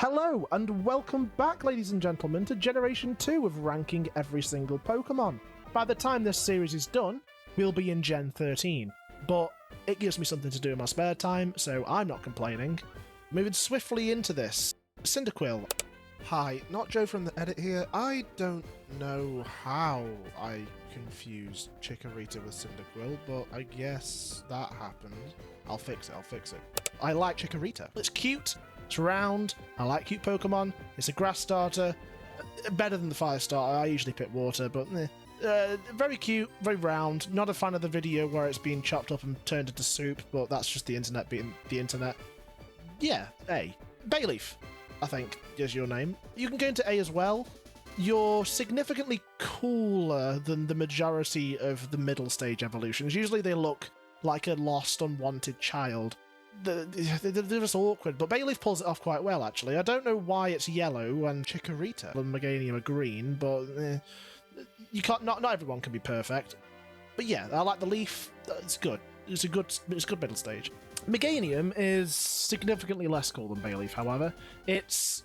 Hello, and welcome back, ladies and gentlemen, to Generation 2 of ranking every single Pokemon. By the time this series is done, we'll be in Gen 13, but it gives me something to do in my spare time, so I'm not complaining. Moving swiftly into this, Cyndaquil. Hi, not Joe from the edit here. I don't know how I confused Chikorita with Cyndaquil, but I guess that happened. I'll fix it. I like Chikorita. It's cute, it's round, I like cute Pokemon, it's a grass starter, better than the fire starter. I usually pick water, but very cute, very round. Not a fan of the video where it's being chopped up and turned into soup, but that's just the internet being the internet. Yeah, A. Bayleaf, I think, is your name. You can go into A as well. You're significantly cooler than the majority of the middle stage evolutions. Usually they look like a lost, unwanted child. They're just awkward, but Bayleaf pulls it off quite well, actually. I don't know why it's yellow and Chikorita and Meganium are green, but you can't. Not everyone can be perfect. But yeah, I like the leaf. It's good. It's good middle stage. Meganium is significantly less cool than Bayleaf, however. It's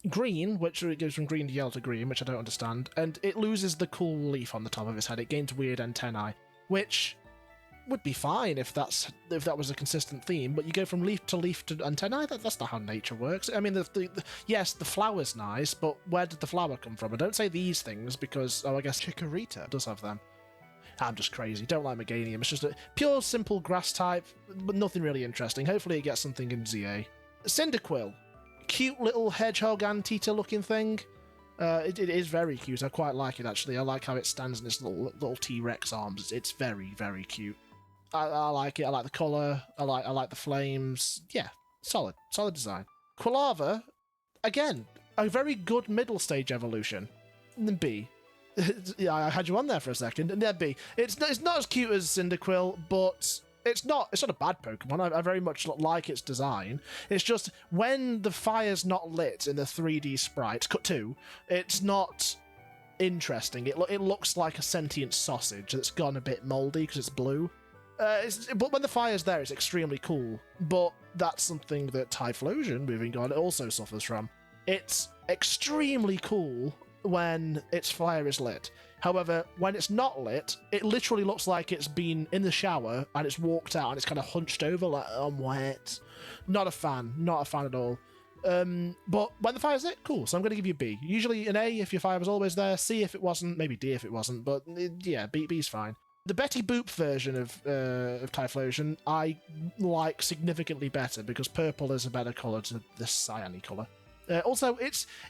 green, which it goes from green to yellow to green, which I don't understand, and it loses the cool leaf on the top of its head. It gains weird antennae, which would be fine if that was a consistent theme, but you go from leaf to antennae. That's not how nature works. I mean, yes, the flower's nice, but where did the flower come from? I don't say these things because, I guess Chikorita does have them. I'm just crazy. Don't like Meganium. It's just a pure, simple grass type, but nothing really interesting. Hopefully it gets something in ZA. Cyndaquil. Cute little hedgehog anteater looking thing. It is very cute. I quite like it, actually. I like how it stands in its little T-Rex arms. It's very, very cute. I like it. I like the colour. I like the flames. Yeah, solid design. Quilava, again, a very good middle stage evolution. And then B. Yeah, I had you on there for a second. And then B. It's not as cute as Cyndaquil, but it's not a bad Pokemon. I very much like its design. It's just when the fire's not lit in the 3D sprite, cut 2, it's not interesting. It looks like a sentient sausage that's gone a bit mouldy because it's blue. But when the fire's there, it's extremely cool. But that's something that Typhlosion, moving on, also suffers from. It's extremely cool when its fire is lit. However, when it's not lit, it literally looks like it's been in the shower and it's walked out and it's kind of hunched over like, I'm wet. Not a fan at all. But when the fire's lit, cool. So I'm going to give you B. Usually an A if your fire was always there, C if it wasn't, maybe D if it wasn't, but yeah, B's fine. The Betty Boop version of Typhlosion I like significantly better because purple is a better colour to this cyany colour. Also,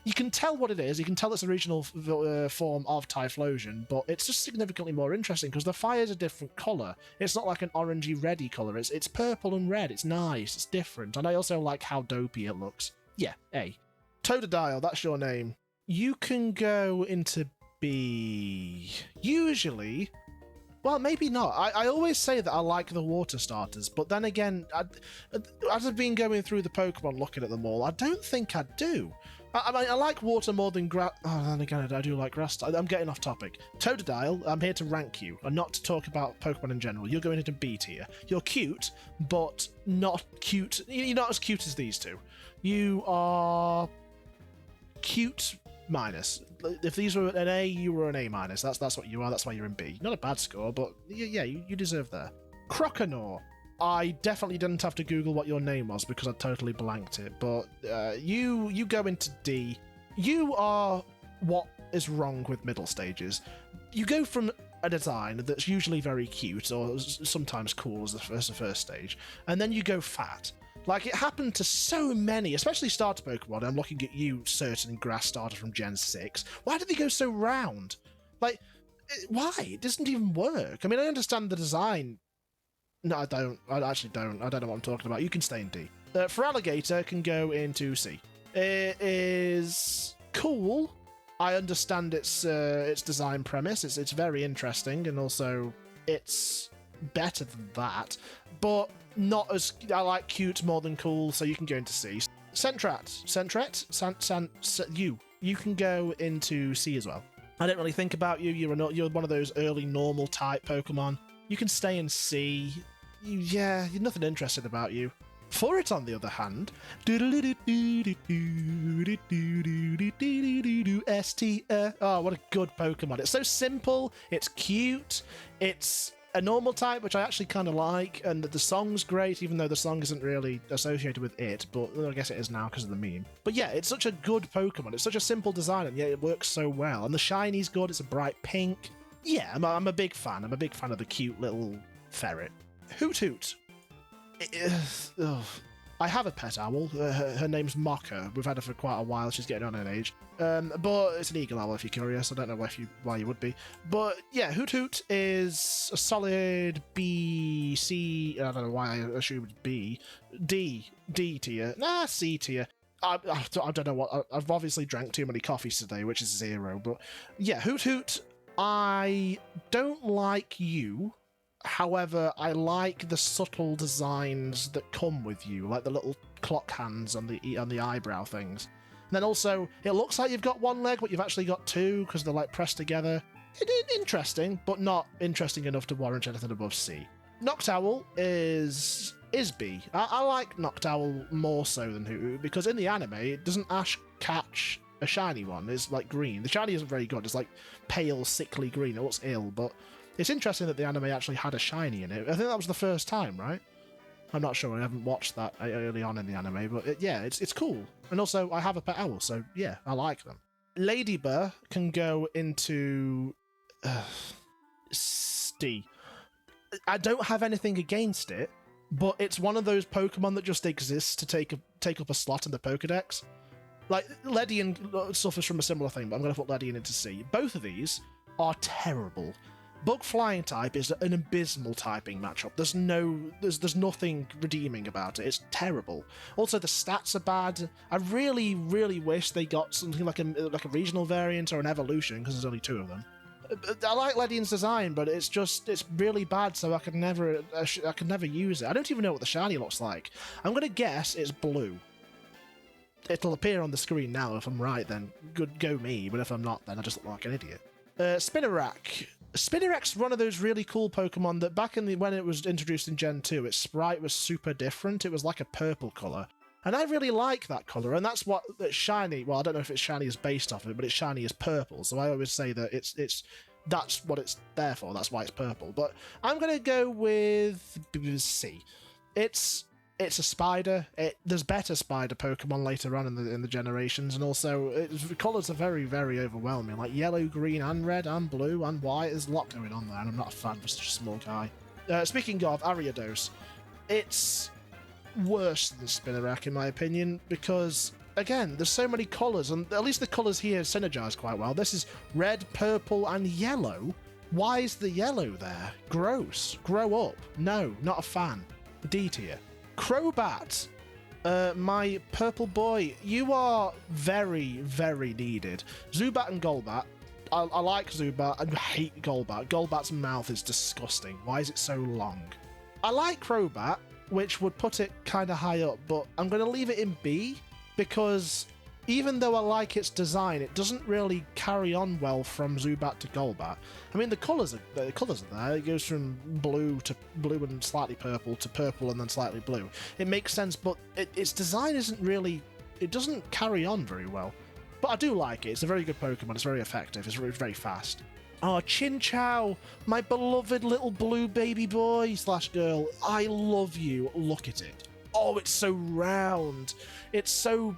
you can tell what it is. You can tell it's the original form of Typhlosion, but it's just significantly more interesting because the fire's a different colour. It's not like an orangey reddy colour. It's purple and red. It's nice. It's different. And I also like how dopey it looks. Yeah, A. Totodile, that's your name. You can go into B. Usually. Well, maybe not. I always say that I like the water starters, but then again, as I've been going through the Pokemon looking at them all, I don't think I do. I like water more than grass. Oh, then again, I do like grass. I'm getting off topic. Totodile, I'm here to rank you, and not to talk about Pokemon in general. You're going into B tier. You're cute, but not cute. You're not as cute as these two. You are cute minus. If these were an A, you were an A minus. That's what you are. That's why you're in B. Not a bad score, but yeah, you deserve that. Croconaw. I definitely didn't have to Google what your name was because I totally blanked it. But you go into D. You are what is wrong with middle stages. You go from a design that's usually very cute or sometimes cool as the first stage, and then you go fat. Like, it happened to so many, especially starter Pokemon. I'm looking at you, certain grass starter from Gen 6. Why did they go so round? Like, why? It doesn't even work. I mean, I understand the design. No, I don't. I actually don't. I don't know what I'm talking about. You can stay in D. Feraligatr can go into C. It is cool. I understand its design premise. It's very interesting, and also it's better than that, but not as. I like cute more than cool, so you can go into C. Sentret, you can go into C as well. I didn't really think about you. You're one of those early normal type Pokemon. You can stay in C. You're nothing interested about you. For it, on the other hand, S-T-R. Oh, what a good Pokemon. It's so simple, it's cute, it's a normal type, which I actually kind of like, and the song's great, even though the song isn't really associated with it, but I guess it is now because of the meme. But yeah, it's such a good Pokemon. It's such a simple design, and yet it works so well. And the shiny's good, it's a bright pink. Yeah, I'm a big fan. I'm a big fan of the cute little ferret. Hoot. I have a pet owl. Her name's Mocha. We've had her for quite a while. She's getting on in age. But it's an eagle owl, if you're curious. I don't know why you would be. But yeah, Hoot is a solid B, C. I don't know why I assumed B. D tier. Nah, C tier. I don't know what. I've obviously drank too many coffees today, which is 0. But yeah, Hoot. I don't like you. However, I like the subtle designs that come with you, like the little clock hands on the eyebrow things. And then also, it looks like you've got one leg, but you've actually got 2 because they're like pressed together. Interesting, but not interesting enough to warrant anything above C. Noctowl is B. I like Noctowl more so than Hoot because in the anime, doesn't Ash catch a shiny one? It's like green. The shiny isn't very good. It's like pale, sickly green. It looks ill, but it's interesting that the anime actually had a shiny in it. I think that was the first time, right? I'm not sure. I haven't watched that early on in the anime, but it's cool. And also, I have a pet owl, so yeah, I like them. Ladybur can go into D. I don't have anything against it, but it's one of those Pokemon that just exists to take up a slot in the Pokedex. Like, Ledian suffers from a similar thing, but I'm going to put Ledian into C. Both of these are terrible. Bug Flying type is an abysmal typing matchup. There's nothing redeeming about it. It's terrible. Also, the stats are bad. I really, really wish they got something like a regional variant or an evolution, because there's only 2 of them. I like Ledian's design, but it's really bad, so I could never use it. I don't even know what the shiny looks like. I'm gonna guess it's blue. It'll appear on the screen now. If I'm right, then good go me. But if I'm not, then I just look like an idiot. Spinarak. Spinarak's one of those really cool Pokemon that back when it was introduced in Gen 2, its sprite was super different. It was like a purple colour. And I really like that colour, and that's what it's shiny. Well, I don't know if it's shiny is based off of it, but it's shiny as purple. So I always say that that's what it's there for. That's why it's purple. But I'm gonna go with C. It's a spider. There's better spider Pokemon later on in the generations, and also the colours are very, very overwhelming. Like yellow, green, and red, and blue, and white. There's a lot going on there, and I'm not a fan for such a small guy. Speaking of Ariados, it's worse than Spinarak in my opinion because again, there's so many colours, and at least the colours here synergize quite well. This is red, purple, and yellow. Why is the yellow there? Gross. Grow up. No, not a fan. D tier. Crobat, my purple boy, you are very, very needed. Zubat and Golbat. I like Zubat. I hate Golbat. Golbat's mouth is disgusting. Why is it so long? I like Crobat, which would put it kind of high up, but I'm going to leave it in B because even though I like its design, it doesn't really carry on well from Zubat to Golbat. I mean, the colours are there. It goes from blue to blue and slightly purple to purple and then slightly blue. It makes sense, but its design isn't really... It doesn't carry on very well. But I do like it. It's a very good Pokemon. It's very effective. It's very fast. Oh, Chinchou, my beloved little blue baby boy / girl. I love you. Look at it. Oh, it's so round. It's so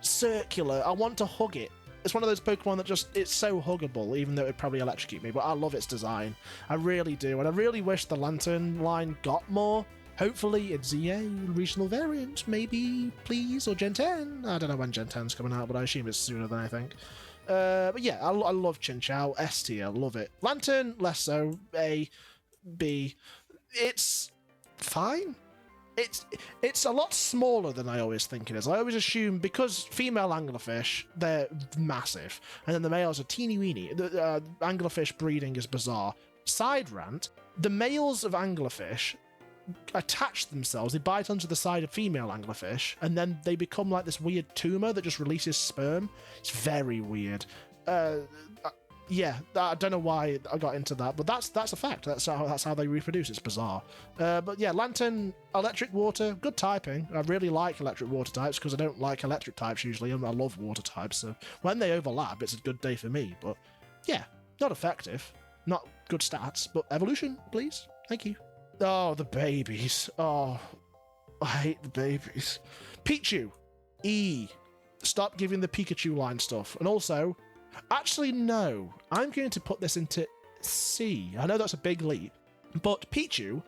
circular. I want to hug it. It's one of those Pokemon that it's so huggable, even though it'd probably electrocute me, but I love its design. I really do, and I really wish the Lantern line got more. Hopefully it's ZA regional variant, maybe, please, or Gen 10. I don't know when Gen 10's coming out, but I assume it's sooner than I think. But yeah, I love Chinchou. S tier, love it. Lantern, less so. A, B. It's fine. It's a lot smaller than I always think it is. I always assume because female anglerfish, they're massive, and then the males are teeny weeny. The anglerfish breeding is bizarre. Side rant: the males of anglerfish attach themselves, they bite onto the side of female anglerfish, and then they become like this weird tumor that just releases sperm. It's very weird. Yeah, I don't know why I got into that, but that's a fact. That's how they reproduce. It's bizarre. But yeah, Lantern, electric water, good typing. I really like electric water types because I don't like electric types usually, and I love water types. So when they overlap, it's a good day for me. But yeah, not effective, not good stats, but evolution, please. Thank you. Oh, the babies. Oh, I hate the babies. Pichu, E. Stop giving the Pikachu line stuff, and also. Actually, no. I'm going to put this into C. I know that's a big leap, but Pichu,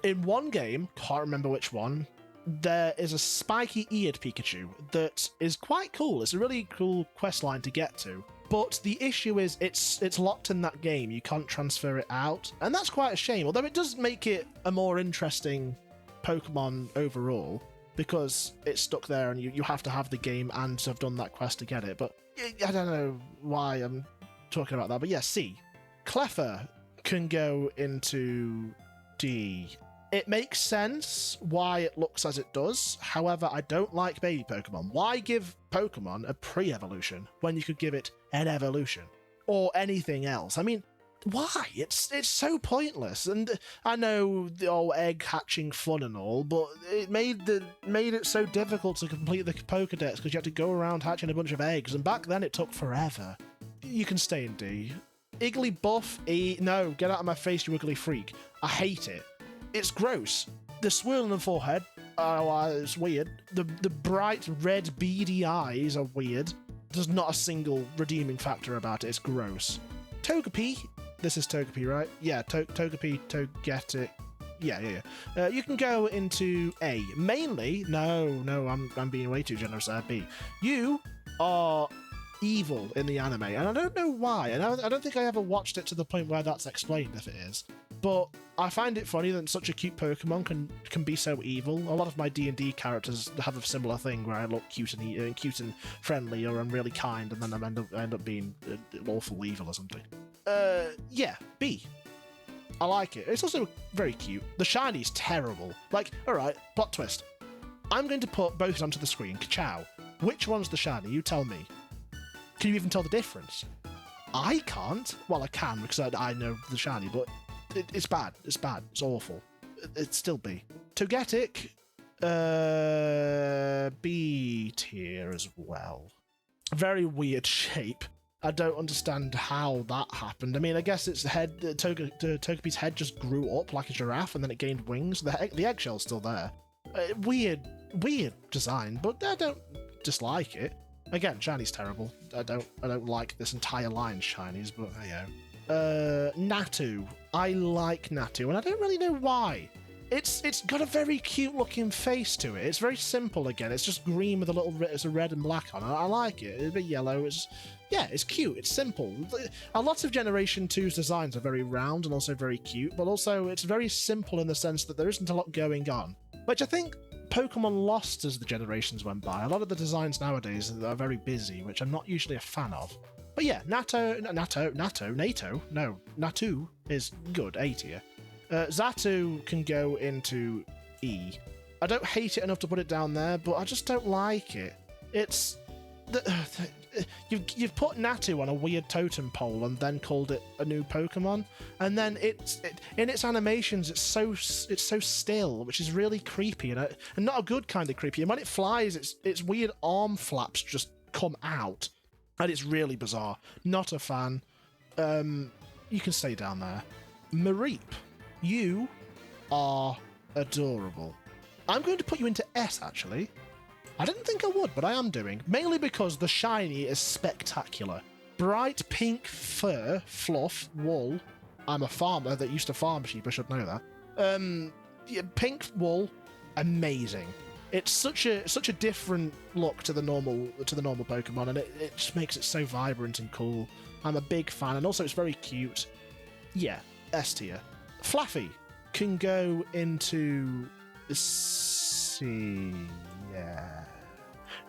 in one game, can't remember which one, there is a spiky-eared Pikachu that is quite cool. It's a really cool quest line to get to. But the issue is it's locked in that game. You can't transfer it out, and that's quite a shame. Although it does make it a more interesting Pokemon overall, because it's stuck there and you have to have the game and to have done that quest to get it. But I don't know why I'm talking about that, but yeah, C. Cleffa can go into D. It makes sense why it looks as it does. However, I don't like baby Pokemon. Why give Pokemon a pre-evolution when you could give it an evolution? Or anything else? I mean, why? It's so pointless. And I know the old egg hatching fun and all, but it made it so difficult to complete the Pokedex because you had to go around hatching a bunch of eggs, and back then it took forever. You can stay in D. Igglybuff, E. No, get out of my face, you ugly freak. I hate it. It's gross. The swirl in the forehead, it's weird. The bright red beady eyes are weird. There's not a single redeeming factor about it. It's gross. Togepi. This is Togepi, right? Yeah, Togepi, Togetic. Yeah. You can go into A. Mainly, no, I'm being way too generous there. B. You are evil in the anime, and I don't know why. And I don't think I ever watched it to the point where that's explained, if it is. But I find it funny that such a cute Pokemon can be so evil. A lot of my D&D characters have a similar thing where I look cute and friendly, or I'm really kind, and then I end up being awful evil or something. Yeah, B. I like it. It's also very cute. The shiny's terrible. Like, alright, plot twist. I'm going to put both onto the screen. Ka-chow. Which one's the shiny? You tell me. Can you even tell the difference? I can't. Well, I can because I know the shiny, but it's bad. It's bad. It's awful. It's still B. Togetic, B tier as well. Very weird shape. I don't understand how that happened. I mean, I guess its head, Togepi's head just grew up like a giraffe and then it gained wings. The eggshell's still there. Weird design, but I don't dislike it. Again, shiny's terrible. I don't like this entire line shinies, but hey yo. Natu. I like Natu, and I don't really know why. It's got a very cute looking face to it. It's very simple again. It's just green with it's a red and black on it. I like it. It's a bit yellow. It's cute. It's simple. A lot of Generation 2's designs are very round and also very cute, but also it's very simple in the sense that there isn't a lot going on, which I think Pokemon lost as the generations went by. A lot of the designs nowadays are very busy, which I'm not usually a fan of. But yeah, Natu is good, A tier. Xatu can go into E. I don't hate it enough to put it down there, but I just don't like it. You've put Natu on a weird totem pole and then called it a new Pokemon, and then in its animations it's so still, which is really creepy and not a good kind of creepy. And when it flies, its weird arm flaps just come out, and it's really bizarre. Not a fan. You can stay down there. Mareep. You are adorable. I'm going to put you into S, actually. I didn't think I would, but I am doing. Mainly because the shiny is spectacular. Bright pink fur, fluff, wool. I'm a farmer that used to farm sheep, I should know that. Pink wool, amazing. It's such a different look to the normal Pokemon, and it just makes it so vibrant and cool. I'm a big fan, and also it's very cute. Yeah, S tier. Fluffy can go into C. Yeah.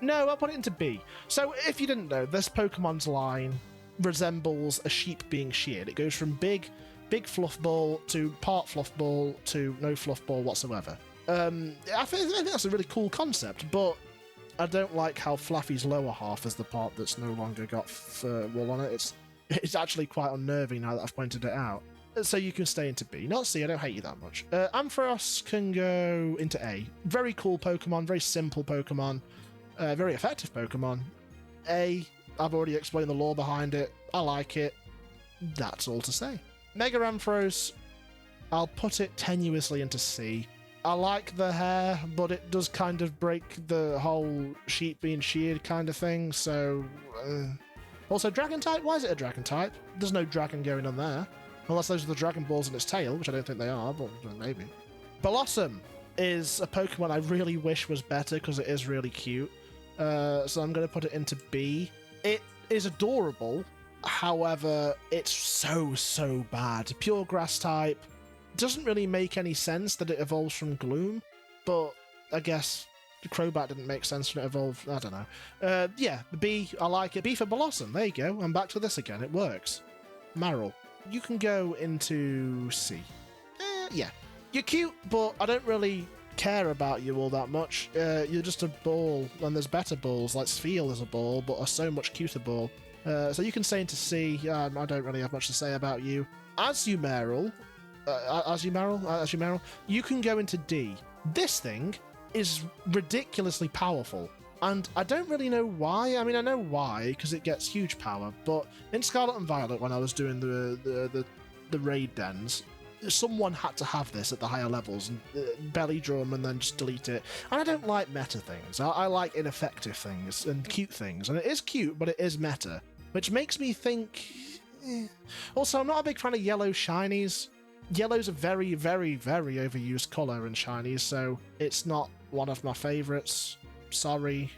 No, I'll put it into B. So if you didn't know, this Pokemon's line resembles a sheep being sheared. It goes from big fluff ball to part fluff ball to no fluff ball whatsoever. I think that's a really cool concept, but I don't like how Fluffy's lower half is the part that's no longer got fur wool on it. It's actually quite unnerving now that I've pointed it out. So you can stay into B. Not C, I don't hate you that much. Ampharos can go into A. Very cool Pokemon, very simple Pokemon, very effective Pokemon. A, I've already explained the lore behind it. I like it. That's all to say. Mega Ampharos, I'll put it tenuously into C. I like the hair, but it does kind of break the whole sheep being sheared kind of thing, so... Also, Dragon type? Why is it a Dragon type? There's no dragon going on there. Unless those are the Dragon Balls in its tail, which I don't think they are, but maybe. Blossom is a Pokemon I really wish was better because it is really cute. So I'm going to put it into B. It is adorable, however, it's so bad. Pure Grass type. Doesn't really make any sense that it evolves from Gloom, but I guess Crobat didn't make sense when it evolved. I don't know. Yeah, B, I like it. B for Blossom. There you go. I'm back to this again. It works. Marill. You can go into C. Yeah. You're cute, but I don't really care about you all that much. You're just a ball, and there's better balls, like Spheal is a ball, but a so much cuter ball. So you can stay into C. I don't really have much to say about you. Azumarill, you can go into D. This thing is ridiculously powerful, and I don't really know why. I mean, I know why, because it gets huge power, but in Scarlet and Violet, when I was doing the raid dens, someone had to have this at the higher levels, and belly drum and then just delete it. And I don't like meta things. I like ineffective things and cute things, and it is cute, but it is meta, which makes me think... Also, I'm not a big fan of yellow shinies. Yellow's a very overused colour in shinies, so it's not one of my favourites. Sorry,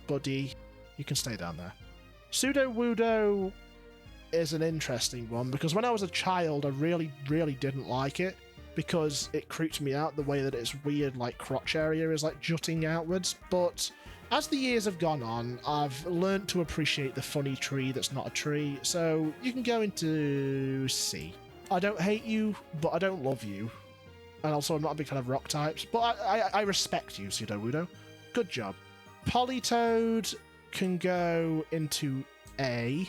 buddy. You can stay down there. Sudowoodo is an interesting one, because when I was a child, I really didn't like it, because it creeped me out the way that its weird, like, crotch area is, like, jutting outwards. But as the years have gone on, I've learnt to appreciate the funny tree that's not a tree, so you can go into C. I don't hate you, but I don't love you. And also, I'm not a big fan of rock types, but I respect you, Sudowoodo. Good job. Politoed can go into A.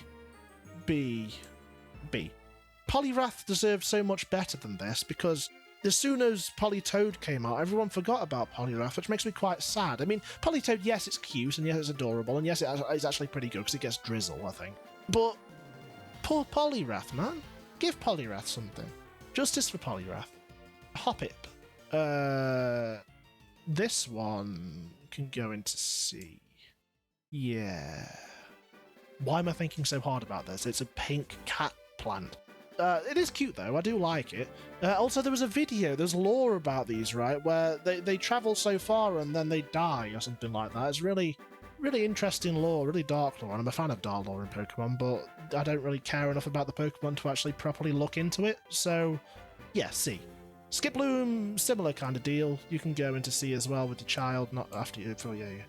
B. Poliwrath deserved so much better than this, because as soon as Politoed came out, everyone forgot about Poliwrath, which makes me quite sad. I mean, Politoed, yes, it's cute, and yes, it's adorable, and yes, it's actually pretty good, because it gets Drizzle, I think. But poor Poliwrath, man. Give Poliwrath something. Justice for Poliwrath. Hoppip. This one can go into C. Yeah. Why am I thinking so hard about this? It's a pink cat plant. It is cute, though. I do like it. Also, there was a video, there's lore about these, right, where they travel so far and then they die or something like that. It's really interesting lore, really dark lore, and I'm a fan of dark lore in Pokemon, but I don't really care enough about the Pokemon to actually properly look into it, so yeah, C. Skiploom, similar kind of deal. You can go into C as well with your child, not after you, for you.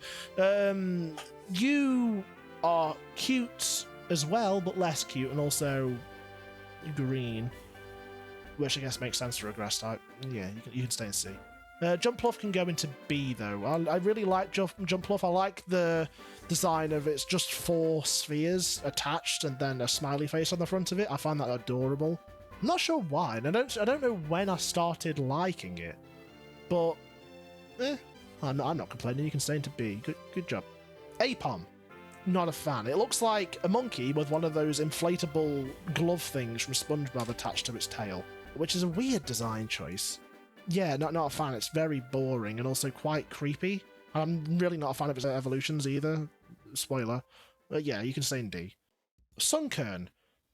You are cute as well, but less cute, and also green, which I guess makes sense for a grass type. Yeah, you can stay in C. Jumpluff can go into B, though. I really like Jumpluff. I like the design of it's just 4 spheres attached and then a smiley face on the front of it. I find that adorable. I'm not sure why, and I don't know when I started liking it, but I'm not complaining. You can stay into B. Good job. Apom. Not a fan. It looks like a monkey with one of those inflatable glove things from SpongeBob attached to its tail, which is a weird design choice. Yeah, not a fan. It's very boring and also quite creepy. I'm really not a fan of its evolutions either. Spoiler. But yeah, you can stay in D. Sunkern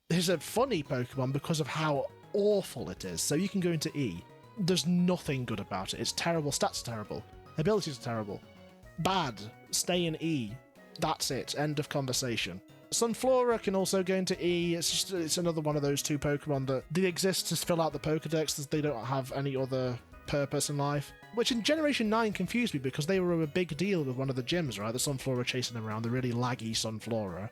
is a funny Pokemon because of how awful it is, so you can go into E. There's nothing good about it. It's terrible. Stats are terrible. Abilities are terrible. Bad. Stay in E. That's it. End of conversation. Sunflora can also go into E. It's another one of those 2 Pokemon that they exist to fill out the Pokedex, as they don't have any other purpose in life. Which in Generation 9 confused me, because they were a big deal with one of the gyms, right? The Sunflora chasing them around, the really laggy Sunflora.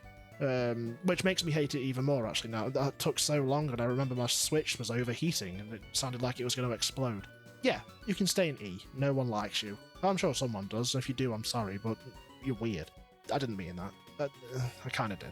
Which makes me hate it even more, actually, now. That took so long, and I remember my Switch was overheating, and it sounded like it was going to explode. Yeah, you can stay in E. No one likes you. I'm sure someone does. If you do, I'm sorry, but you're weird. I didn't mean that. I kind of did.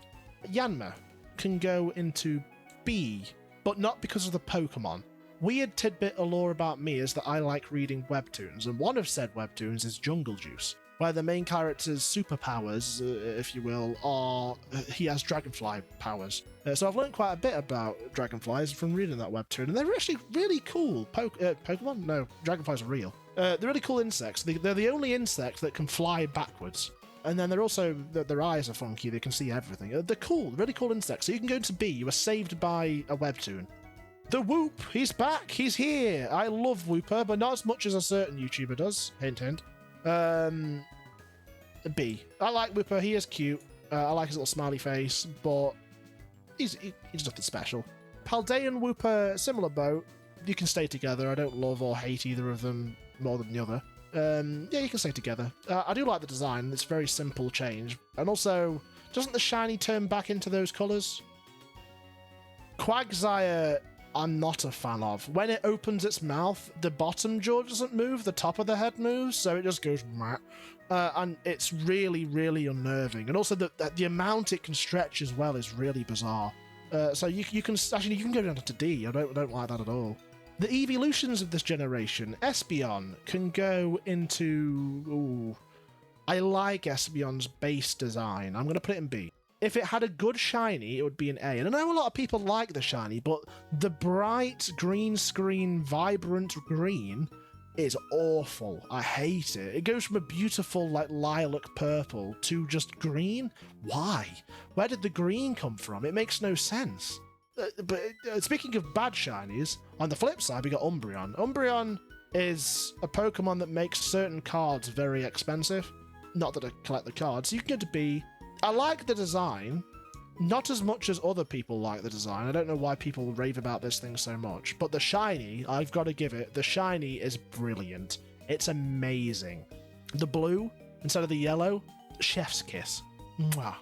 Yanma can go into B, but not because of the Pokemon. Weird tidbit of lore about me is that I like reading webtoons, and one of said webtoons is Jungle Juice, where the main character's superpowers, if you will, are he has dragonfly powers. So I've learned quite a bit about dragonflies from reading that webtoon, and they're actually really cool. Pokemon? No, dragonflies are real. They're really cool insects. They're the only insect that can fly backwards. And then they're also, their eyes are funky, they can see everything. They're cool, really cool insects. So you can go into B, you are saved by a webtoon. The Whoop, he's back, he's here. I love Whooper, but not as much as a certain YouTuber does. Hint, hint. B. I like Whooper, he is cute. I like his little smiley face, but he's nothing special. Paldean Whooper, similar boat. You can stay together. I don't love or hate either of them more than the other. Yeah, you can stay together. I do like the design. It's a very simple change. And also, doesn't the shiny turn back into those colours? Quagsire, I'm not a fan of. When it opens its mouth, the bottom jaw doesn't move, the top of the head moves, so it just goes meh. And it's really, really unnerving. And also the amount it can stretch as well is really bizarre. So you can go down to D. I don't like that at all. The evolutions of this generation, Espeon can go into... Ooh, I like Espeon's base design. I'm going to put it in B. If it had a good shiny, it would be an A. And I know a lot of people like the shiny, but the bright green screen, vibrant green is awful. I hate it. It goes from a beautiful, like, lilac purple to just green. Why? Where did the green come from? It makes no sense. But speaking of bad shinies, on the flip side, we got Umbreon. Umbreon is a Pokemon that makes certain cards very expensive. Not that I collect the cards. So you can go to B. I like the design, not as much as other people like the design. I don't know why people rave about this thing so much. But the shiny, I've got to give it, the shiny is brilliant. It's amazing. The blue, instead of the yellow, chef's kiss. Mwah.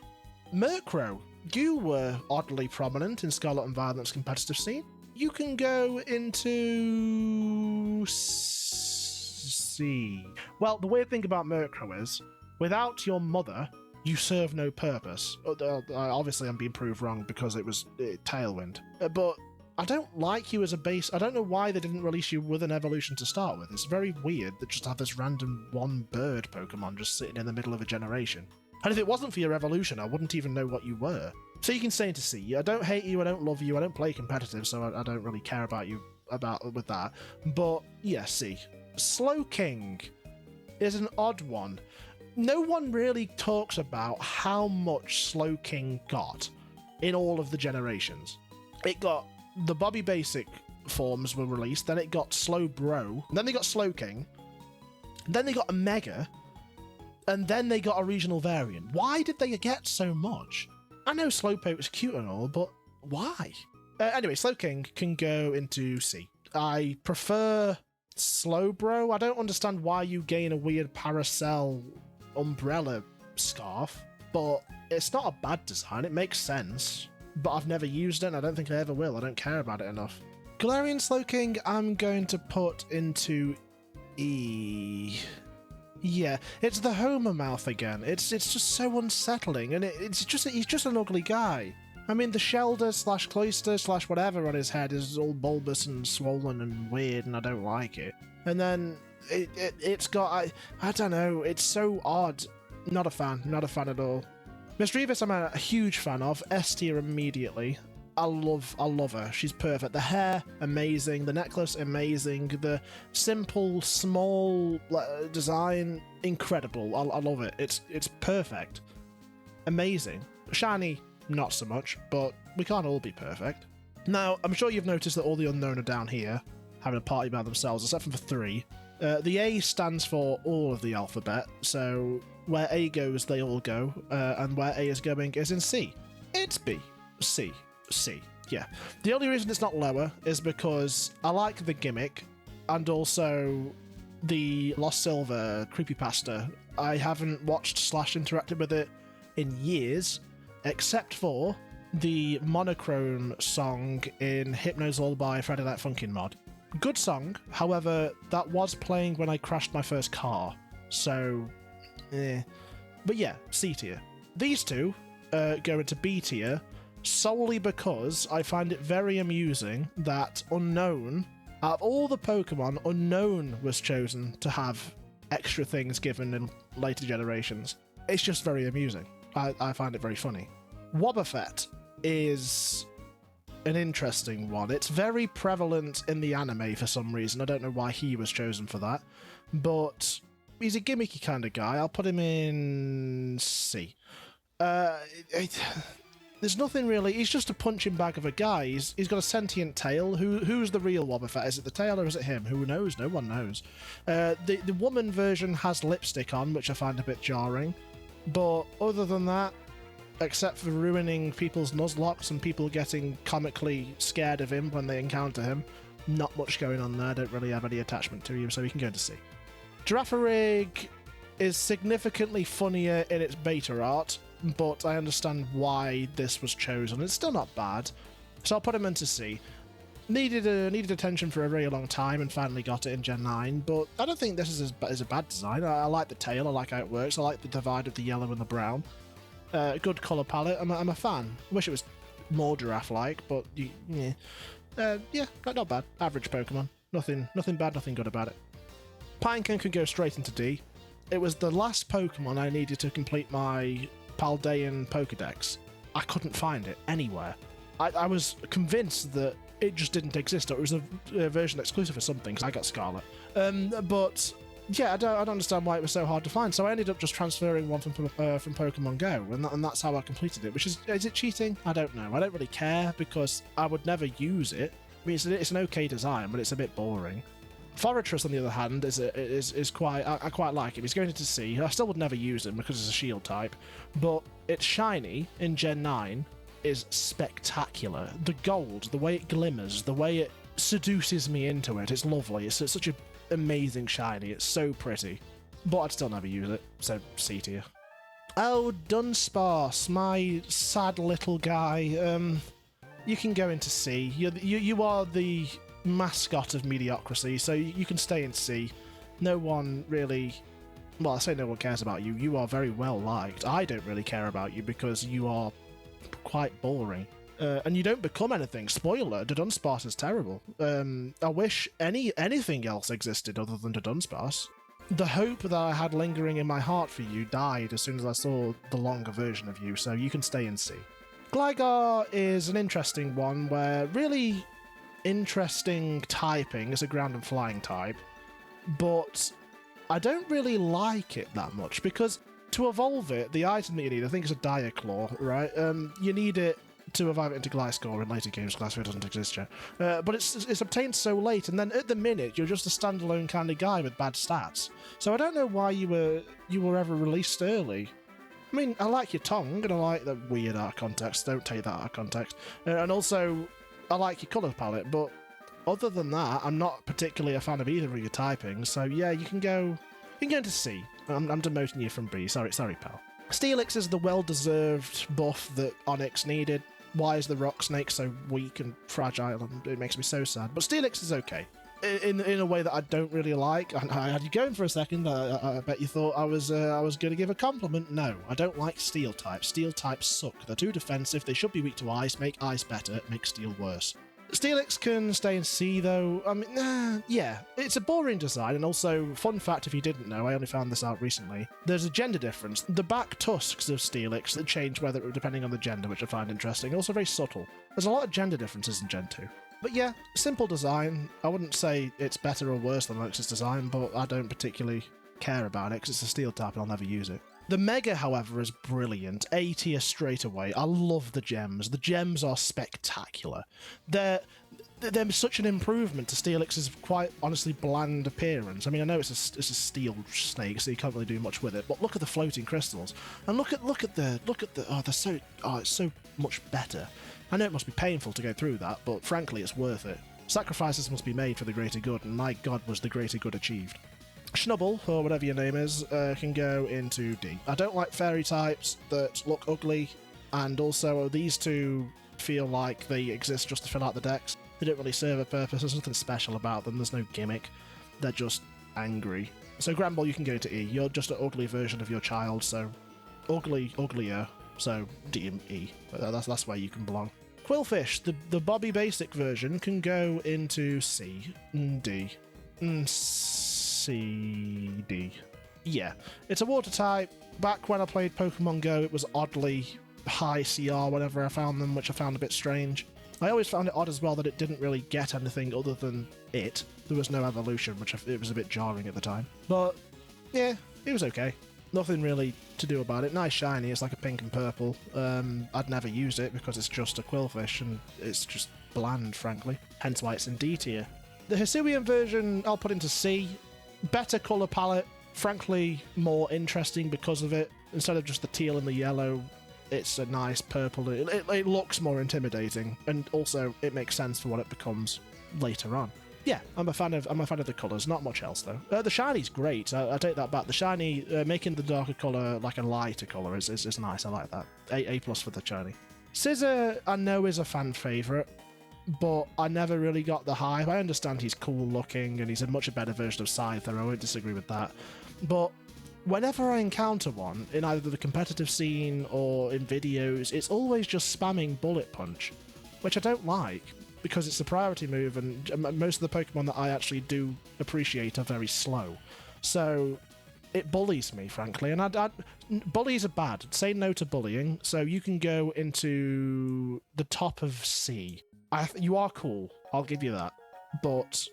Murkrow, you were oddly prominent in Scarlet and Violet's competitive scene. You can go into C. Well, the weird thing about Murkrow is, without your mother, you serve no purpose. Obviously, I'm being proved wrong because it was Tailwind. But I don't like you as a base. I don't know why they didn't release you with an evolution to start with. It's very weird that just have this random one bird Pokemon just sitting in the middle of a generation. And if it wasn't for your evolution, I wouldn't even know what you were. So you can stay into C. I don't hate you, I don't love you, I don't play competitive, so I don't really care about you with that. But yeah, C. Slowking is an odd one. No one really talks about how much Slowking got in all of the generations. It got the Bobby Basic forms were released, then it got Slowbro, then they got Slowking, then they got a Mega, and then they got a regional variant. Why did they get so much? I know Slowpoke is cute and all, but why? Anyway, Slowking can go into C. I prefer Slowbro. I don't understand why you gain a weird Paracel umbrella scarf, but it's not a bad design. It makes sense, but I've never used it and I don't think I ever will. I don't care about it enough. Galarian Slowking I'm going to put into E. Yeah, it's the Homer mouth again. It's just so unsettling, and he's just an ugly guy. I mean, the Shelder / Cloyster / whatever on his head is all bulbous and swollen and weird, and I don't like it. And then it's got, I don't know, it's so odd. Not a fan at all. Misdreavus I'm a huge fan of, S tier immediately. I love her, she's perfect. The hair, amazing. The necklace, amazing. The simple, small design, incredible. I love it. It's perfect. Amazing. Shiny, not so much, but we can't all be perfect. Now, I'm sure you've noticed that all the unknown are down here, having a party by themselves, except for 3. The A stands for all of the alphabet, so where A goes, they all go, and where A is going is in C. It's B. C. C. Yeah. The only reason it's not lower is because I like the gimmick, and also the Lost Silver creepypasta. I haven't watched / interacted with it in years, except for the Monochrome song in Hypno's Lullaby Friday Night Funkin' mod. Good song, however, that was playing when I crashed my first car, so But yeah, C tier. These two go into B tier, solely because I find it very amusing that Unknown, out of all the Pokemon, Unknown was chosen to have extra things given in later generations. It's just very amusing. I find it very funny. Wobbuffet is an interesting one. It's very prevalent in the anime for some reason. I don't know why he was chosen for that, but he's a gimmicky kind of guy. I'll put him in C. There's nothing really. He's just a punching bag of a guy. He's got a sentient tail. Who's the real Wobbuffet? Is it the tail or is it him? Who knows? No one knows. The woman version has lipstick on, which I find a bit jarring. But other than that, except for ruining people's Nuzlockes and people getting comically scared of him when they encounter him, not much going on there. I don't really have any attachment to him, so we can go to C. Girafarig is significantly funnier in its beta art, but I understand why this was chosen. It's still not bad, so I'll put him into C. Needed attention for a very long time and finally got it in Gen 9, but I don't think this is a bad design. I like the tail, I like how it works, I like the divide of the yellow and the brown. Good colour palette, I'm a fan. I wish it was more giraffe-like, but yeah, not bad. Average Pokemon. Nothing bad, nothing good about it. Pinecone can go straight into D. It was the last Pokemon I needed to complete my Paldean Pokedex. I couldn't find it anywhere. I was convinced that it just didn't exist, or it was a version exclusive or something, because I got Scarlet. But yeah, I don't understand why it was so hard to find, so I ended up just transferring one from Pokemon Go, and that's how I completed it, which is it cheating? I don't know. I don't really care, because I would never use it. I mean, it's an okay design, but it's a bit boring. Forretress, on the other hand, is quite... I quite like him. He's going into C. I still would never use him because it's a shield type, but it's shiny in Gen 9 is spectacular. The gold, the way it glimmers, the way it seduces me into it, it's lovely. It's such an amazing shiny. It's so pretty. But I'd still never use it, so C tier. Oh, Dunsparce, my sad little guy. You can go into C. You are the mascot of mediocrity, so you can stay in C. No one really... Well, I say no one cares about you. You are very well liked. I don't really care about you because you are quite boring. And you don't become anything. Spoiler, Dunsparce is terrible. I wish anything else existed other than Dunsparce. The hope that I had lingering in my heart for you died as soon as I saw the longer version of you, so you can stay in C. Gligar is an interesting one where really interesting typing as a ground and flying type, but I don't really like it that much because to evolve it, the item that you need, I think it's a Diaclaw, right? You need it to evolve it into Gliscor in later games. Gliscor doesn't exist yet. But it's obtained so late, and then at the minute, you're just a standalone kind of guy with bad stats. So I don't know why you were ever released early. I mean, I like your tongue, and I like the weird art context. Don't take that out of context. And also, I like your colour palette, but other than that, I'm not particularly a fan of either of your typings. So yeah, you can go into C. I'm demoting you from B. Sorry, pal. Steelix is the well-deserved buff that Onix needed. Why is the Rock Snake so weak and fragile? And it makes me so sad. But Steelix is okay. In a way that I don't really like. I had you going for a second. I bet you thought I was going to give a compliment. No, I don't like Steel types. Steel types suck. They're too defensive. They should be weak to Ice. Make Ice better. Make Steel worse. Steelix can stay in C though. I mean, yeah, it's a boring design, and also, fun fact if you didn't know, I only found this out recently, there's a gender difference. The back tusks of Steelix that change depending on the gender, which I find interesting, also very subtle. There's a lot of gender differences in Gen 2. But yeah, simple design. I wouldn't say it's better or worse than Onix's design, but I don't particularly care about it because it's a steel type and I'll never use it. The Mega, however, is brilliant. A tier straight away. I love the gems. The gems are spectacular. They're such an improvement to Steelix's quite honestly bland appearance. I mean, I know it's a steel snake, so you can't really do much with it. But look at the floating crystals, and look at it's so much better. I know it must be painful to go through that, but frankly, it's worth it. Sacrifices must be made for the greater good, and my god, was the greater good achieved. Schnubble, or whatever your name is, can go into D. I don't like fairy types that look ugly, and also these two feel like they exist just to fill out the decks. They don't really serve a purpose, there's nothing special about them, there's no gimmick. They're just angry. So Granbull, you can go to E. You're just an ugly version of your child, so uglier. So D and E. That's where you can belong. Quillfish, the Bobby Basic version, can go into C, D, C, D. Yeah, it's a water type. Back when I played Pokemon Go, it was oddly high CR whenever I found them, which I found a bit strange. I always found it odd as well that it didn't really get anything other than it. There was no evolution, it was a bit jarring at the time. But yeah, it was okay. Nothing really to do about it. Nice shiny, it's like a pink and purple. I'd never use it because it's just a Quillfish and it's just bland, frankly. Hence why it's in D tier. The Hisuian version I'll put into C. Better colour palette, frankly more interesting because of it. Instead of just the teal and the yellow, it's a nice purple. It looks more intimidating, and also it makes sense for what it becomes later on. Yeah, I'm a fan of the colours. Not much else though. The shiny's great. I take that back. The shiny, making the darker colour like a lighter colour is nice. I like that. A+ for the shiny. Scizor, I know, is a fan favourite, but I never really got the hype. I understand he's cool looking and he's a much better version of Scyther. I won't disagree with that. But whenever I encounter one in either the competitive scene or in videos, it's always just spamming Bullet Punch, which I don't like, because it's a priority move, and most of the Pokemon that I actually do appreciate are very slow. So it bullies me, frankly, and bullies are bad. Say no to bullying, so you can go into the top of C. You are cool, I'll give you that, but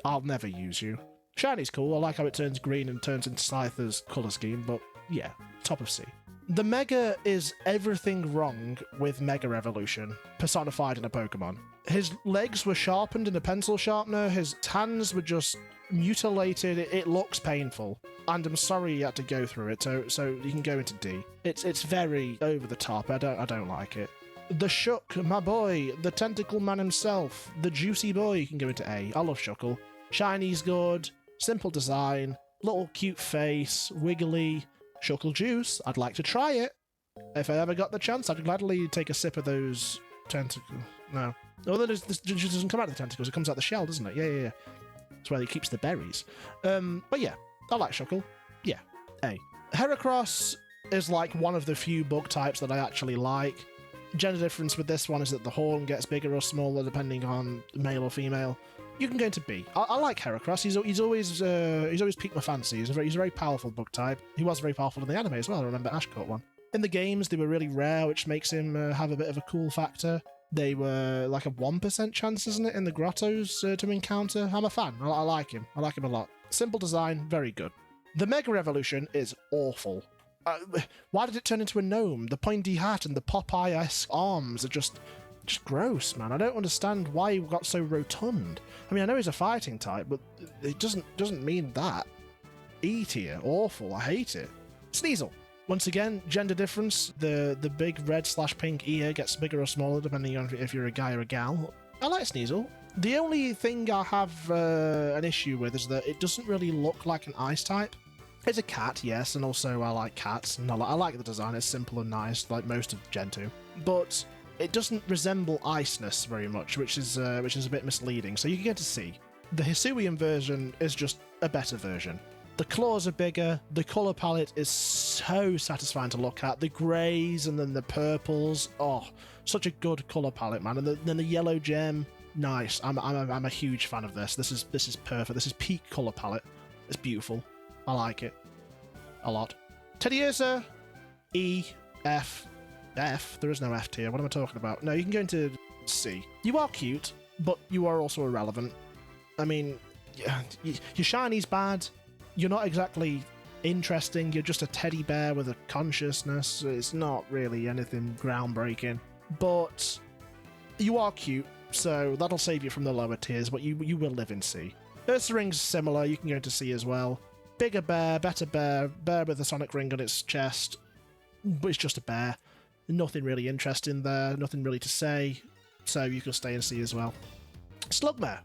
I'll never use you. Shiny's cool, I like how it turns green and turns into Scyther's colour scheme, but yeah, top of C. The Mega is everything wrong with Mega Evolution, personified in a Pokemon. His legs were sharpened in a pencil sharpener, his hands were just mutilated, it looks painful. And I'm sorry you had to go through it, so you can go into D. It's very over the top, I don't like it. The Shook, my boy, the Tentacle Man himself, the Juicy Boy, you can go into A. I love Shuckle. Shiny's good, simple design, little cute face, wiggly. Shuckle juice, I'd like to try it. If I ever got the chance, I'd gladly take a sip of those tentacles. No. Although this juice doesn't come out of the tentacles, it yeah. The shell, doesn't it? Yeah. That's where he keeps the berries. But yeah, I like Shuckle. Yeah, A. Heracross is like one of the few bug types that I actually like. Gender difference with this one is that the horn gets bigger or smaller depending on male or female. You can go into B. I like Heracross. He's always piqued my fancy. He's a very powerful bug type. He was very powerful in the anime as well. I remember Ash caught one. In the games, they were really rare, which makes him have a bit of a cool factor. They were like a 1% chance, isn't it, in the grottos to encounter? I'm a fan. I like him. I like him a lot. Simple design, very good. The Mega Evolution is awful. Why did it turn into a gnome? The pointy hat and the Popeye-esque arms are just gross, man. I don't understand why he got so rotund. I mean, I know he's a fighting type, but it doesn't mean that. E tier, awful. I hate it. Sneasel. Once again, gender difference. The big red/pink ear gets bigger or smaller depending on if you're a guy or a gal. I like Sneasel. The only thing I have an issue with is that it doesn't really look like an ice type. It's a cat, yes, and also I like cats, and I like the design. It's simple and nice, like most of Gen 2. But it doesn't resemble Iceness very much, which is a bit misleading, so you can get to C. The Hisuian version is just a better version. The claws are bigger, the colour palette is so satisfying to look at, the greys and then the purples, oh, such a good colour palette, man, and then the yellow gem, nice. I'm a huge fan of this. This is perfect. This is peak colour palette. It's beautiful. I like it a lot. Teddiursa, E, F. There is no F tier. What am I talking about? No, you can go into C. You are cute, but you are also irrelevant. I mean, your shiny's bad. You're not exactly interesting. You're just a teddy bear with a consciousness. It's not really anything groundbreaking. But you are cute, so that'll save you from the lower tiers, but you will live in C. Ursaring's similar. You can go into C as well. Bigger bear, better bear with a sonic ring on its chest, but it's just a bear. Nothing really interesting there, nothing really to say, so you can stay in C as well. Slugmare.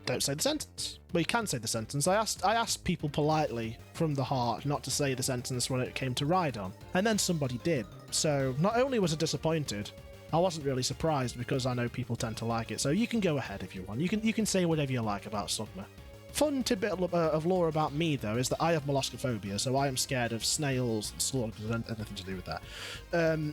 Don't say the sentence. Well, you can say the sentence. I asked people politely from the heart not to say the sentence when it came to Rhydon, and then somebody did. So not only was I disappointed, I wasn't really surprised because I know people tend to like it. So you can go ahead if you want. You can say whatever you like about Slugmare. Fun tidbit of lore about me, though, is that I have molluscophobia, so I am scared of snails and slugs and anything to do with that.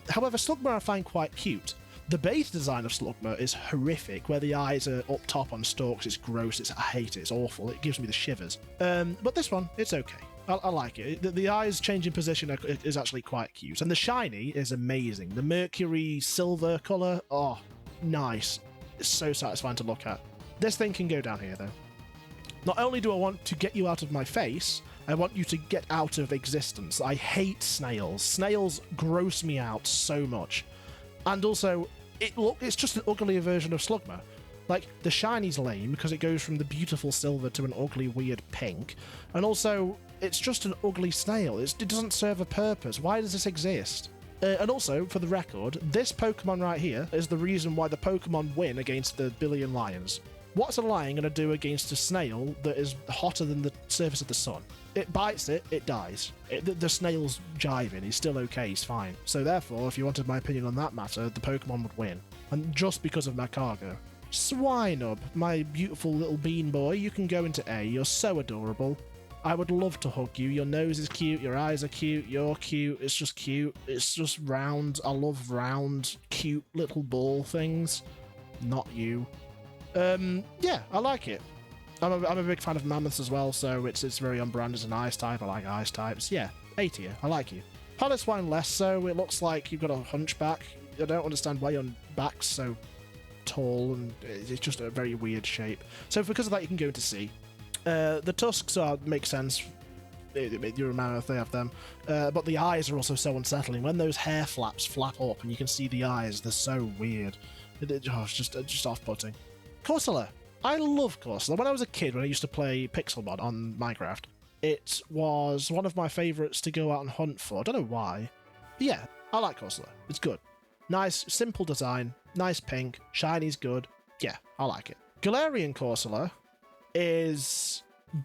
However, Slugma I find quite cute. The base design of Slugma is horrific, where the eyes are up top on stalks. It's gross, I hate it, it's awful, it gives me the shivers. But this one, it's okay. I like it. The eyes changing position is actually quite cute. And the shiny is amazing. The mercury silver colour, oh, nice. It's so satisfying to look at. This thing can go down here, though. Not only do I want to get you out of my face, I want you to get out of existence. I hate snails. Snails gross me out so much. And also, it's just an uglier version of Slugma. Like, the shiny's lame because it goes from the beautiful silver to an ugly, weird pink. And also, it's just an ugly snail. It doesn't serve a purpose. Why does this exist? And also, for the record, this Pokemon right here is the reason why the Pokemon win against the Billion Lions. What's a lion going to do against a snail that is hotter than the surface of the sun? It bites it, it dies. The snail's jiving, he's still okay, he's fine. So therefore, if you wanted my opinion on that matter, the Pokemon would win. And just because of Magcargo. Swinub, my beautiful little bean boy, you can go into A, you're so adorable. I would love to hug you, your nose is cute, your eyes are cute, you're cute, it's just cute, it's just round, I love round, cute little ball things. Not you. Yeah, I like it. I'm a big fan of mammoths as well, so it's very on brand as an ice type. I like ice types. Yeah, A tier. I like you. Piloswine less so. It looks like you've got a hunchback. I don't understand why your back's so tall, and it's just a very weird shape. So because of that, you can go into C. The tusks make sense. You're a mammoth, they have them. But the eyes are also so unsettling. When those hair flaps flap up and you can see the eyes, they're so weird. It's just off-putting. Corsola. I love Corsola. When I was a kid, when I used to play Pixelmon on Minecraft, it was one of my favourites to go out and hunt for. I don't know why. But yeah, I like Corsola. It's good. Nice, simple design. Nice pink. Shiny's good. Yeah, I like it. Galarian Corsola is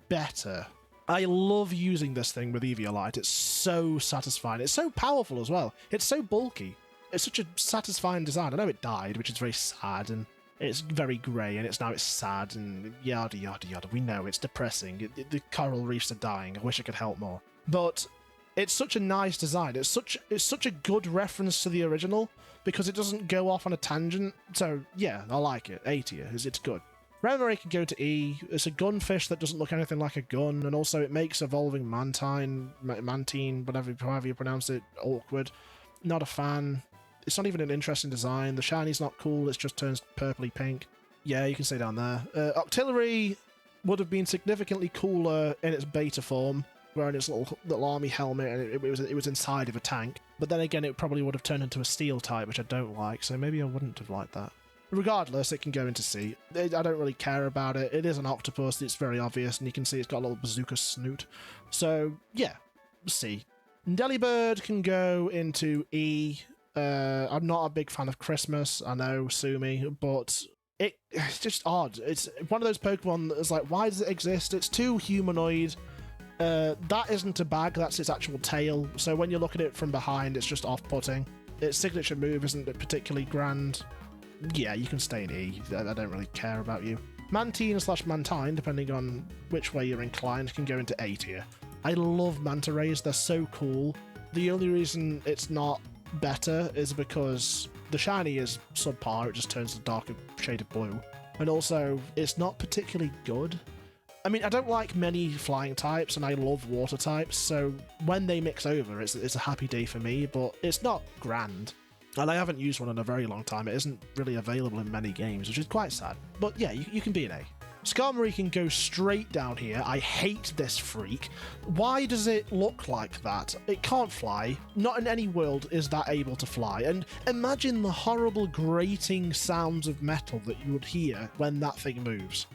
better. I love using this thing with Eviolite. It's so satisfying. It's so powerful as well. It's so bulky. It's such a satisfying design. I know it died, which is very sad, and it's very grey, and it's sad, and yada yada yada. We know it's depressing. The coral reefs are dying. I wish I could help more. But it's such a nice design. It's such a good reference to the original because it doesn't go off on a tangent. So yeah, I like it. A tier. It's good. Remoraid can go to E. It's a gunfish that doesn't look anything like a gun, and also it makes evolving Mantine, however you pronounce it, awkward. Not a fan. It's not even an interesting design. The shiny's not cool. It just turns purpley pink. Yeah, you can stay down there. Octillery would have been significantly cooler in its beta form, wearing its little army helmet, and it was inside of a tank. But then again, it probably would have turned into a steel type, which I don't like, so maybe I wouldn't have liked that. Regardless, it can go into C. I don't really care about it. It is an octopus. It's very obvious, and you can see it's got a little bazooka snoot. So, yeah, C. Delibird can go into E. I'm not a big fan of Christmas, I know, sue me, but it's just odd. It's one of those Pokemon that is like, why does it exist? It's too humanoid. That isn't a bag, that's its actual tail, so when you look at it from behind, it's just off-putting. Its signature move isn't particularly grand. Yeah, you can stay in E. I don't really care about you. Mantine/Mantine, depending on which way you're inclined, can go into A tier. I love Manta Rays, they're so cool. The only reason it's not better is because the shiny is subpar, it just turns to a darker shade of blue, and also it's not particularly good. I mean, I don't like many flying types and I love water types, so when they mix over it's a happy day for me, but it's not grand, and I haven't used one in a very long time. It isn't really available in many games, which is quite sad, but yeah, you can be an A. Skarmory can go straight down here. I hate this freak. Why does it look like that? It can't fly. Not in any world is that able to fly. And imagine the horrible grating sounds of metal that you would hear when that thing moves.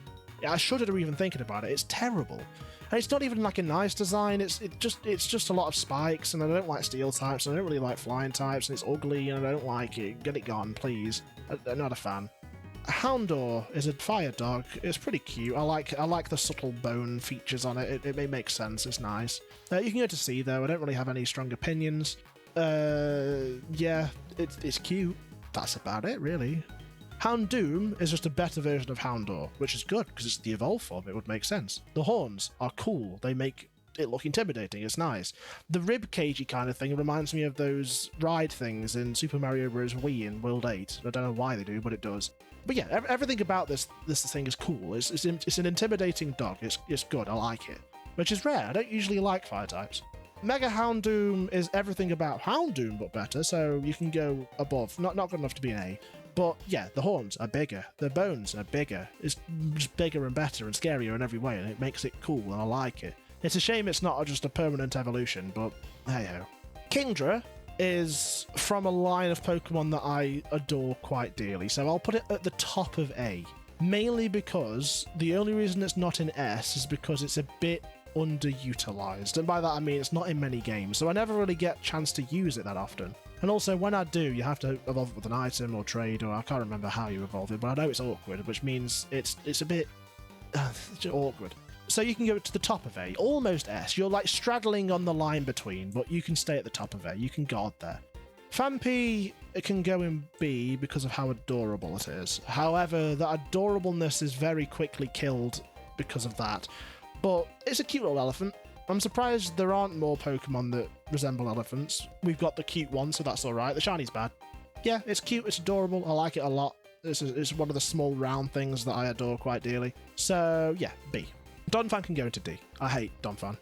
I shudder even thinking about it. It's terrible. And it's not even like a nice design. It's just a lot of spikes, and I don't like steel types, and I don't really like flying types, and it's ugly, and I don't like it. Get it gone, please. I'm not a fan. Houndour is a fire dog. It's pretty cute. I like the subtle bone features on it. It may make sense. It's nice. You can go to C though. I don't really have any strong opinions. Yeah, it's cute. That's about it, really. Houndoom is just a better version of Houndour, which is good because it's the evolved form. It would make sense. The horns are cool. They make it look intimidating. It's nice. The rib cagey kind of thing reminds me of those ride things in Super Mario Bros. Wii in World 8. I don't know why they do, but it does. But yeah, everything about this thing is cool. It's an intimidating dog. It's good. I like it, which is rare. I don't usually like fire types. Mega Houndoom is everything about Houndoom but better, so you can go above. Not good enough to be an A. But yeah, the horns are bigger, the bones are bigger. It's just bigger and better and scarier in every way, and it makes it cool, and I like it. It's a shame it's not just a permanent evolution, but hey-ho. Kingdra is from a line of Pokemon that I adore quite dearly, so I'll put it at the top of A. Mainly because the only reason it's not in S is because it's a bit underutilized, and by that I mean it's not in many games, so I never really get a chance to use it that often. And also, when I do, you have to evolve it with an item or trade, or I can't remember how you evolve it, but I know it's awkward, which means it's a bit awkward. So you can go to the top of A, almost S. You're like straddling on the line between, but you can stay at the top of A. You can guard there. Phanpy, it can go in B because of how adorable it is. However, that adorableness is very quickly killed because of that. But it's a cute little elephant. I'm surprised there aren't more Pokemon that resemble elephants. We've got the cute one, so that's alright. The shiny's bad. Yeah, it's cute, it's adorable, I like it a lot. It's one of the small round things that I adore quite dearly. So yeah, B. Donphan can go into D. I hate Donphan.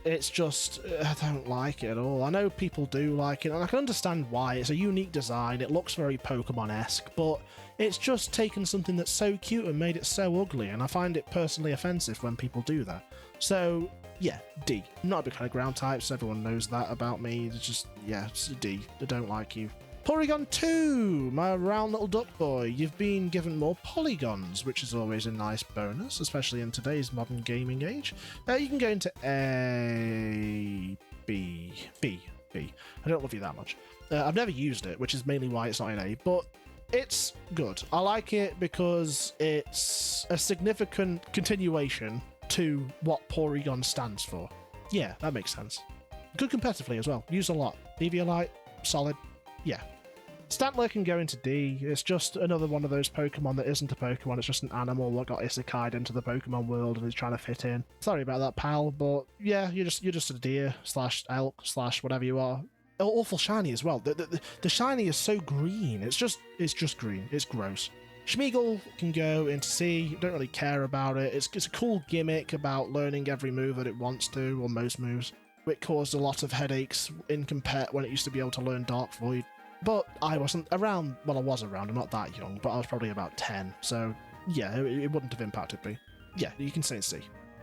It's just, I don't like it at all. I know people do like it, and I can understand why. It's a unique design, it looks very Pokemon-esque, but it's just taken something that's so cute and made it so ugly, and I find it personally offensive when people do that. So yeah, D. I'm not a big fan of ground types, everyone knows that about me. It's just, yeah, it's a D. I don't like you. Porygon 2, my round little duck boy. You've been given more polygons, which is always a nice bonus, especially in today's modern gaming age. You can go into A, B. I don't love you that much. I've never used it, which is mainly why it's not in A, but it's good. I like it because it's a significant continuation to what Porygon stands for. Yeah, that makes sense. Good competitively as well. Used a lot. Eviolite, solid. Yeah. Stantler can go into D. It's just another one of those Pokemon that isn't a Pokemon. It's just an animal that got isekai'd into the Pokemon world and is trying to fit in. Sorry about that, pal, but yeah, you're just a deer / elk / whatever you are. Awful shiny as well. The shiny is so green. It's just green. It's gross. Schmeagle can go into C. Don't really care about it. It's a cool gimmick about learning every move that it wants to, or most moves. It caused a lot of headaches in compare when it used to be able to learn Dark Void. But I wasn't around. Well, I was around. I'm not that young, but I was probably about 10. So yeah, it wouldn't have impacted me. Yeah, you can say C.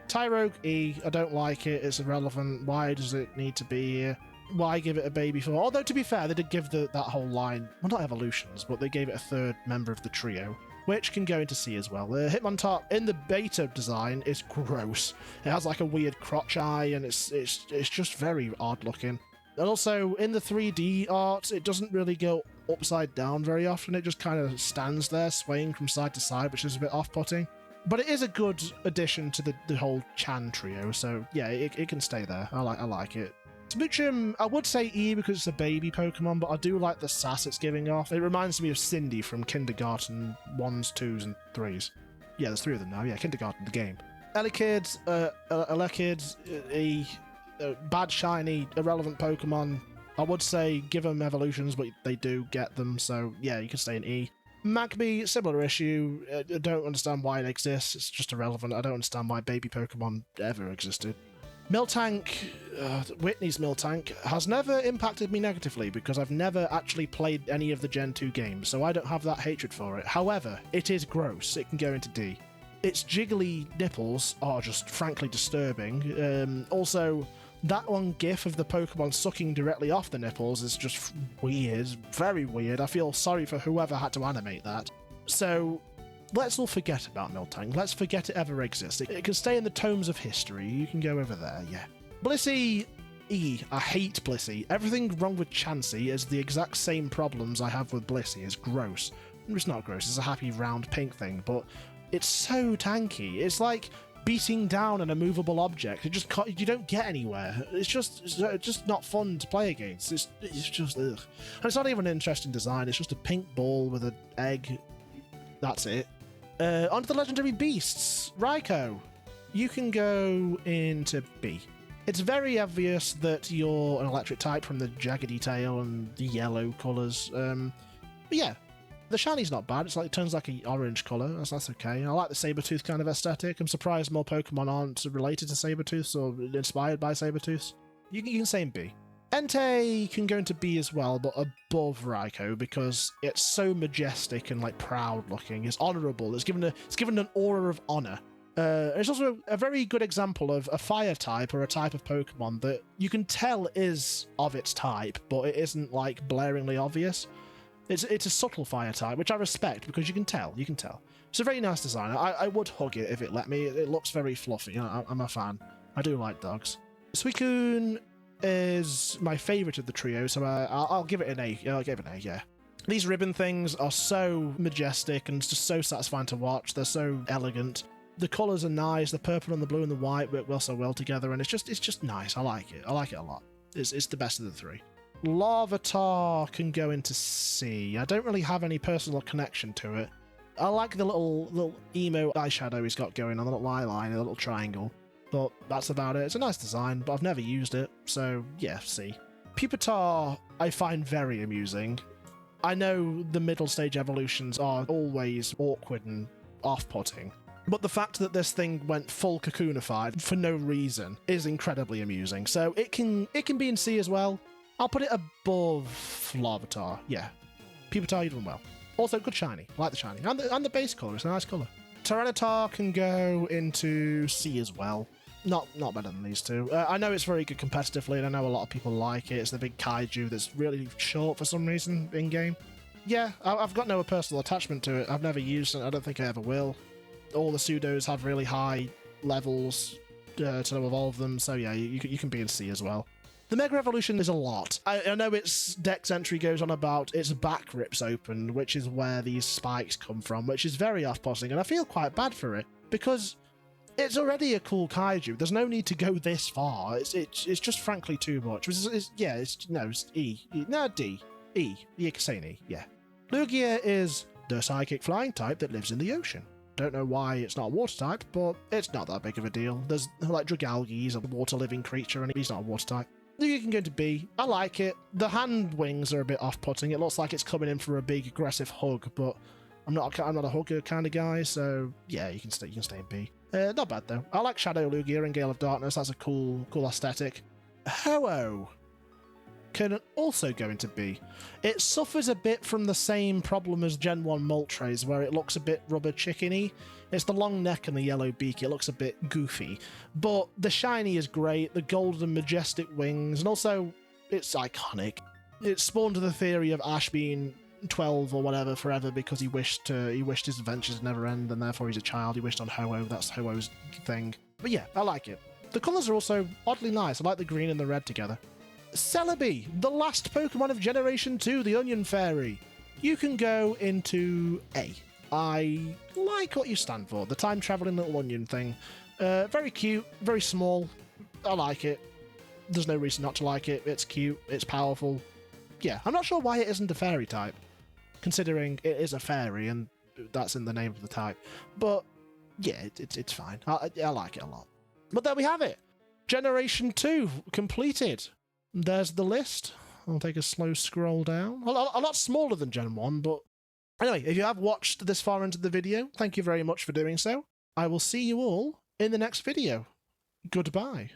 Tyrogue E. I don't like it. It's irrelevant. Why does it need to be here? Why give it a baby form? Although, to be fair, they did give that whole line, well, not evolutions, but they gave it a third member of the trio, which can go into C as well. Hitmontop in the beta design is gross. It has like a weird crotch eye, and it's just very odd looking. And also, in the 3D art, it doesn't really go upside down very often. It just kind of stands there, swaying from side to side, which is a bit off-putting. But it is a good addition to the whole Chan trio, so yeah, it can stay there. I like it. Smoochum, I would say E because it's a baby Pokemon, but I do like the sass it's giving off. It reminds me of Cindy from Kindergarten 1s, 2s, and 3s. Yeah, there's 3 of them now. Yeah, Kindergarten, the game. Elekid, E, bad, shiny, irrelevant Pokemon. I would say give them evolutions, but they do get them, so yeah, you can stay in E. Magby, similar issue. I don't understand why it exists. It's just irrelevant. I don't understand why baby Pokemon ever existed. Miltank, Whitney's Miltank, has never impacted me negatively because I've never actually played any of the Gen 2 games, so I don't have that hatred for it. However, it is gross. It can go into D. Its jiggly nipples are just frankly disturbing. Also, that one gif of the Pokemon sucking directly off the nipples is just weird. Very weird. I feel sorry for whoever had to animate that. So let's all forget about Miltank. Let's forget it ever exists. It can stay in the tomes of history. You can go over there, yeah. Blissey E. I hate Blissey. Everything wrong with Chansey is the exact same problems I have with Blissey. It's gross. It's not gross. It's a happy round pink thing, but it's so tanky. It's like beating down an immovable object. It just you don't get anywhere. It's just not fun to play against. It's just ugh. And it's not even an interesting design. It's just a pink ball with an egg. That's it. Onto the legendary beasts. Raikou. You can go into B. It's very obvious that you're an electric type from the jaggedy tail and the yellow colours. But yeah, the shiny's not bad. It turns like an orange colour. That's okay. I like the Sabertooth kind of aesthetic. I'm surprised more Pokemon aren't related to Sabertooths or inspired by Sabertooths. You can say in B. Entei can go into B as well, but above Raikou because it's so majestic and like proud looking. It's honourable. It's given an aura of honour. It's also a very good example of a fire type or a type of Pokemon that you can tell is of its type, but it isn't like blaringly obvious. It's a subtle fire type, which I respect because you can tell. It's a very nice design. I would hug it if it let me. It looks very fluffy. I'm a fan. I do like dogs. Suicune is my favourite of the trio, so I'll give it an A. I'll give it an A, yeah. These ribbon things are so majestic and it's just so satisfying to watch. They're so elegant. The colours are nice. The purple and the blue and the white work well together, and it's just nice. I like it. I like it a lot. It's the best of the three. Larvitar can go into C. I don't really have any personal connection to it. I like the little emo eyeshadow he's got going on, the little eye line, a little triangle. But that's about it. It's a nice design, but I've never used it, so yeah, C. Pupitar I find very amusing. I know the middle stage evolutions are always awkward and off-putting, but the fact that this thing went full cocoonified for no reason is incredibly amusing. So it can be in C as well. I'll put it above Larvitar. Yeah, Pupitar, you've done well. Also, good shiny. I like the shiny. And the base colour. It's a nice colour. Tyranitar can go into C as well. Not better than these two. I know it's very good competitively, and I know a lot of people like it. It's the big kaiju that's really short for some reason in-game. Yeah, I've got no personal attachment to it. I've never used it. I don't think I ever will. All the pseudos have really high levels to evolve them, so yeah, you can be in C as well. The Mega Evolution is a lot. I know its Dex entry goes on about its back rips open, which is where these spikes come from, which is very off-putting, and I feel quite bad for it, because it's already a cool kaiju. There's no need to go this far. It's just frankly too much. It's E. No, D. E. You can say an E, yeah. Lugia is the psychic flying type that lives in the ocean. Don't know why it's not a water type, but it's not that big of a deal. There's like Dragalge, he's a water living creature, and he's not a water type. Lugia can go to B. I like it. The hand wings are a bit off-putting. It looks like it's coming in for a big aggressive hug, but I'm not a hugger kind of guy, so yeah, you can stay in B. Not bad though. I like Shadow Lugia and Gale of Darkness. That's a cool aesthetic. Ho-Oh can also go into B. It suffers a bit from the same problem as Gen 1 Moltres, where it looks a bit rubber chickeny. It's the long neck and the yellow beak. It looks a bit goofy. But the shiny is great, the golden majestic wings, and also it's iconic. It spawned the theory of Ash being 12 or whatever forever because he wished his adventures never end, and therefore he's a child. He wished on Ho-Oh. That's Ho-Oh's thing. But yeah, I like it. The colours are also oddly nice. I like the green and the red together. Celebi, the last Pokemon of Generation 2, the Onion Fairy. You can go into A. I like what you stand for, the time-travelling little onion thing. Very cute, very small. I like it. There's no reason not to like it. It's cute, it's powerful. Yeah, I'm not sure why it isn't a fairy type, considering it is a fairy and that's in the name of the type. But yeah, it's fine. I like it a lot. But there we have it. Generation 2 completed. There's the list. I'll take a slow scroll down. A lot smaller than Gen 1, but anyway, if you have watched this far into the video, thank you very much for doing so. I will see you all in the next video. Goodbye.